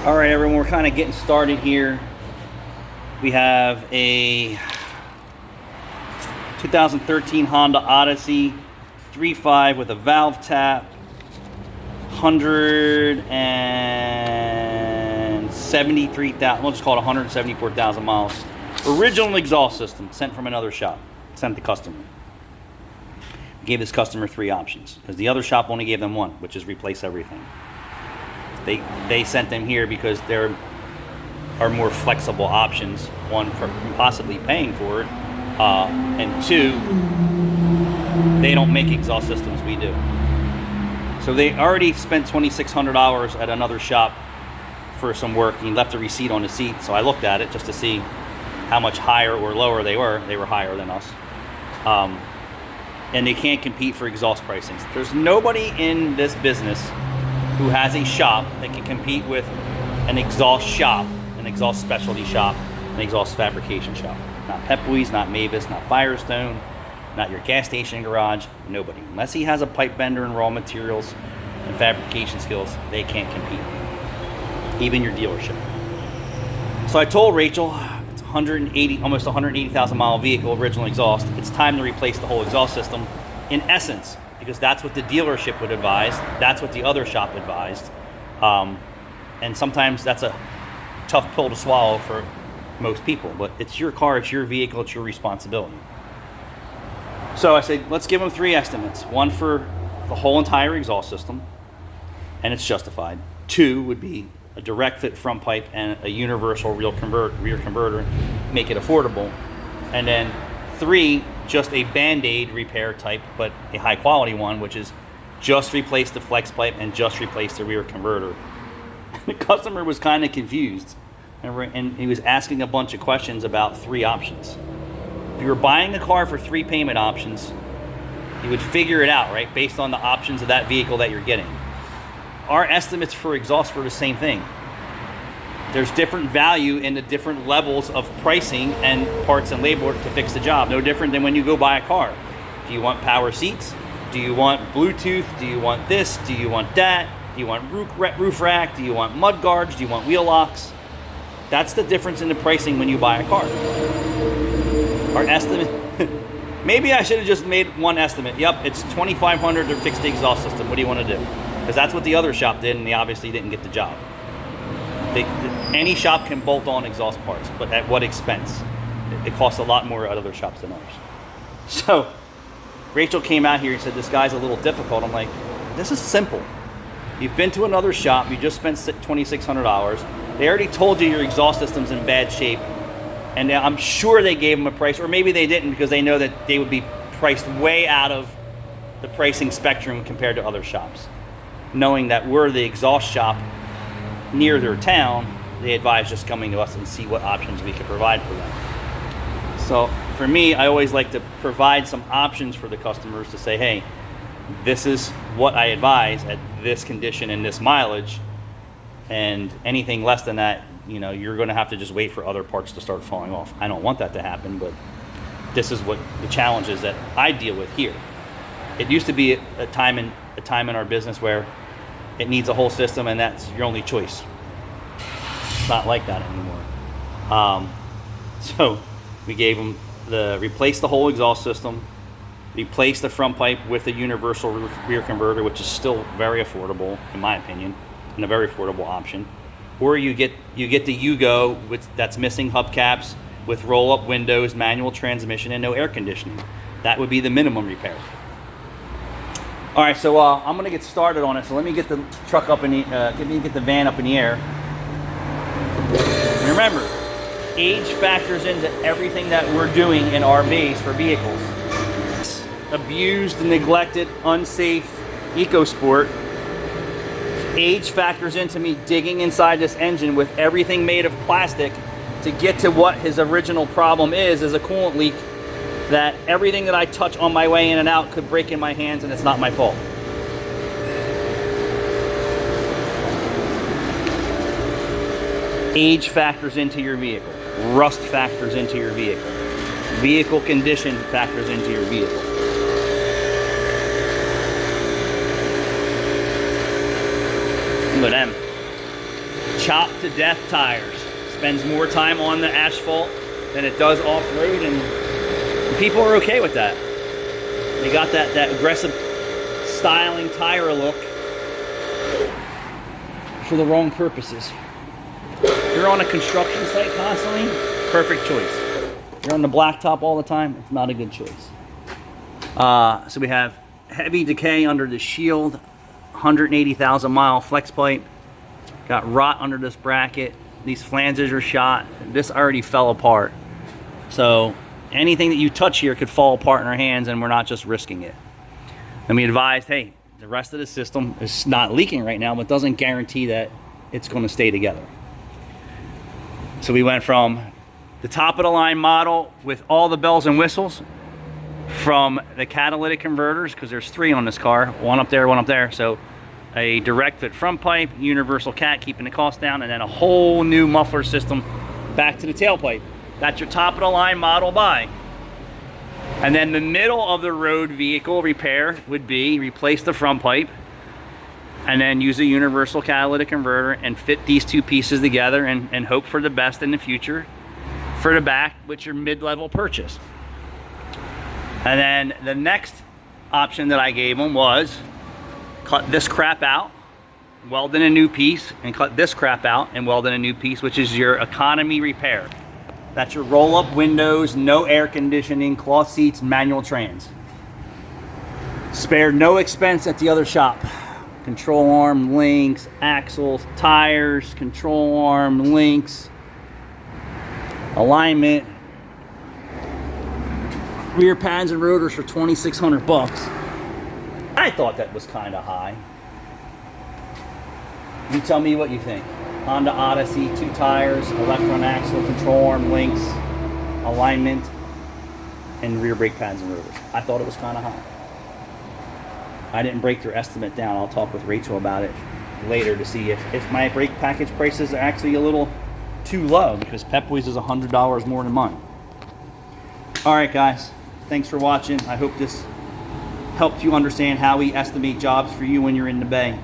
All right, everyone, we're kind of getting started here. We have a 2013 Honda Odyssey 3.5 with a valve tap, 173,000, we'll just call it 174,000 miles. Original exhaust system sent from another shop, sent to customer. Gave this customer 3 options because the other shop only gave them 1, which is replace everything. They sent them here because there are more flexible options. 1, for possibly paying for it, and 2, they don't make exhaust systems, we do. So they already spent $2,600 at another shop for some work. He left a receipt on the seat, so I looked at it just to see how much higher or lower they were. They were higher than us. And they can't compete for exhaust pricings. There's nobody in this business who has a shop that can compete with an exhaust shop, an exhaust specialty shop, an exhaust fabrication shop. Not Pep Boys, not Mavis, not Firestone, not your gas station garage, nobody. Unless he has a pipe bender and raw materials and fabrication skills, they can't compete. Even your dealership. So I told Rachel, it's almost 180,000 mile vehicle, original exhaust. It's time to replace the whole exhaust system, in essence, because that's what the dealership would advise. That's what the other shop advised. And sometimes that's a tough pill to swallow for most people, but it's your car, it's your vehicle, it's your responsibility. So I said, let's give them 3 estimates. 1 for the whole entire exhaust system, and it's justified. 2 would be a direct fit front pipe and a universal rear converter, make it affordable. And then 3, just a Band-Aid repair type, but a high quality one, which is just replace the flex pipe and just replace the rear converter. The customer was kind of confused, and he was asking a bunch of questions about 3 options. If you were buying a car for 3 payment options, you would figure it out, right, based on the options of that vehicle that you're getting. Our estimates for exhaust were the same thing. There's different value in the different levels of pricing and parts and labor to fix the job. No different than when you go buy a car. Do you want power seats? Do you want Bluetooth? Do you want this? Do you want that? Do you want roof rack? Do you want mud guards? Do you want wheel locks? That's the difference in the pricing when you buy a car. Our estimate, maybe I should have just made 1 estimate. Yep, it's $2,500 to fix the exhaust system. What do you want to do? Because that's what the other shop did, and they obviously didn't get the job. Any shop can bolt on exhaust parts, but at what expense? It costs a lot more at other shops than ours. So Rachel came out here and said, this guy's a little difficult. I'm like, this is simple. You've been to another shop, you just spent $2,600. They already told you your exhaust system's in bad shape, and I'm sure they gave them a price, or maybe they didn't because they know that they would be priced way out of the pricing spectrum compared to other shops. Knowing that we're the exhaust shop near their town, they advise just coming to us and see what options we could provide for them. So for me, I always like to provide some options for the customers to say, hey, this is what I advise at this condition and this mileage, and anything less than that, you're going to have to just wait for other parts to start falling off. I don't want that to happen, but this is what the challenge is that I deal with here. It used to be a time in our business where it needs a whole system and that's your only choice. It's not like that anymore. So we gave them replace the whole exhaust system, replace the front pipe with a universal rear converter, which is still very affordable in my opinion, and a very affordable option. Or you get the Yugo that's missing hubcaps with roll-up windows, manual transmission, and no air conditioning. That would be the minimum repair. All right, so I'm gonna get started on it. So let me get the truck up get the van up in the air. And remember, age factors into everything that we're doing in our base for vehicles. Abused, neglected, unsafe EcoSport. Age factors into me digging inside this engine with everything made of plastic to get to what his original problem is a coolant leak. That everything that I touch on my way in and out could break in my hands, and it's not my fault. Age factors into your vehicle. Rust factors into your vehicle. Vehicle condition factors into your vehicle. Look at them. chopped to death tires. Spends more time on the asphalt than it does off-road, and people are okay with that. They got that aggressive styling tire look for the wrong purposes. If you're on a construction site constantly, perfect choice. If you're on the blacktop all the time, it's not a good choice. So we have heavy decay under the shield, 180,000 mile flex pipe. Got rot under this bracket. These flanges are shot. This already fell apart. So anything that you touch here could fall apart in our hands, and we're not just risking it. And we advised, hey, the rest of the system is not leaking right now, but doesn't guarantee that it's going to stay together. So we went from the top of the line model with all the bells and whistles, from the catalytic converters, because there's 3 on this car, one up there. So a direct fit front pipe, universal cat keeping the cost down, and then a whole new muffler system back to the tailpipe. That's your top of the line model buy. And then the middle of the road vehicle repair would be replace the front pipe and then use a universal catalytic converter and fit these 2 pieces together and hope for the best in the future for the back with your mid-level purchase. And then the next option that I gave them was cut this crap out, weld in a new piece, and cut this crap out and weld in a new piece, which is your economy repair. That's your roll-up windows, no air conditioning, cloth seats, manual trans. Spared no expense at the other shop. Control arm links, axles, tires, control arm links, alignment, rear pads and rotors for $2,600. I thought that was kind of high. You tell me what you think. Honda Odyssey, 2 tires, a left front axle, control arm links, alignment, and rear brake pads and rotors. I thought it was kind of high. I didn't break their estimate down. I'll talk with Rachel about it later to see if my brake package prices are actually a little too low, because Pep Boys is $100 more than mine. All right, guys. Thanks for watching. I hope this helped you understand how we estimate jobs for you when you're in the bay.